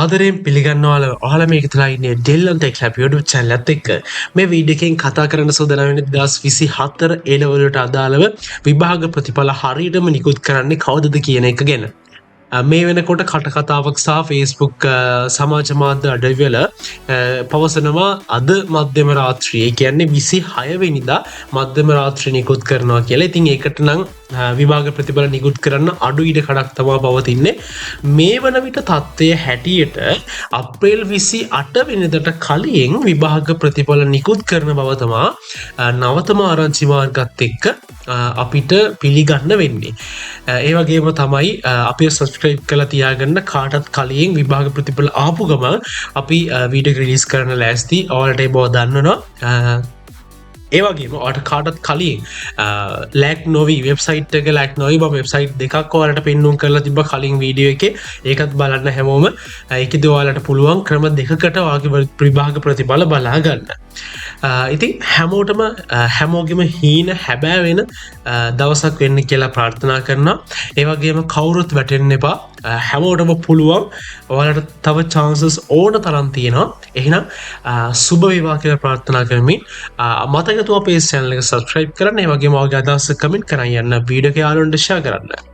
ආදරයෙන් පිළිගන්නවාල ඔයාලා මේක තුලා ඉන්නේ ඩෙල්ලන් ටෙක් ලැබ් YouTube channel එකත් එක්ක මේ වීඩියෝ එකෙන් කතා කරන්න සූදානම් වෙන්නේ 2024 A level වලට අදාළව විභාග ප්‍රතිඵල හරියටම නිකුත් කරන්නේ කවදද කියන එක ගැන. මේ වෙනකොට කටකතාවක් සහ Facebook සමාජ මාධ්‍ය අඩවිවල පවසනවා අද මධ්‍යම රාත්‍රියේ කියන්නේ 26 වෙනිදා මධ්‍යම රාත්‍රියේ නිකුත් කරනවා කියලා. ඉතින් ඒකට නම් විභාග ප්‍රතිඵල නිකුත් කරන්න අඩු ඉඩ කඩක් තමයි පවතින්නේ. මේ වන විට තත්ත්වය හැටියට අප්‍රේල් 28 වෙනිදාට කලින් විභාග ප්‍රතිඵල නිකුත් කරන බව තමයි නවතම ආරංචි මාර්ගත් එක්ක අපිට පිළිගන්න වෙන්නේ. ඒ වගේම තමයි අපි සබස්ක්‍රයිබ් කරලා තියාගන්න කාටත් කලින් විභාග ප්‍රතිඵල ආපු ගමන් අපි වීඩියෝ රිලීස් කරන්න ලෑස්ති. ඔයාලට ඒ බව දන්වනවා. ඒ වගේම ඔයාලට කාටත් කලින් ලැක් නොවි වෙබ්සයිට් එක ලැක් නොවි බ වෙබ්සයිට් දෙකක් ඔයාලට පෙන්නුම් කරලා තිබ්බ කලින් වීඩියෝ එකේ. ඒකත් බලන්න හැමෝම. ඒකෙදි ඔයාලට පුළුවන් ක්‍රම දෙකකට ඔයාගේ විභාග ප්‍රතිඵල බලා ගන්න. ඉතින් හැමෝගෙම හීන හැබෑ වෙන දවසක් වෙන්න කියලා ප්‍රාර්ථනා කරනවා. ඒ වගේම කවුරුත් වැටෙන්න එපා. හැමෝටම පුළුවන්. ඔයාලට තව chances ඕන තරම් තියෙනවා. එහෙනම් සුබ වේවා කියලා ප්‍රාර්ථනා කරමින් මතකතුව අපේ channel එක subscribe කරන්න. ඒ වගේම ඔයාගේ අදහස් කමෙන්ට් කරන් යන්න. වීඩියෝ එක යාළුවන්ට share කරන්න.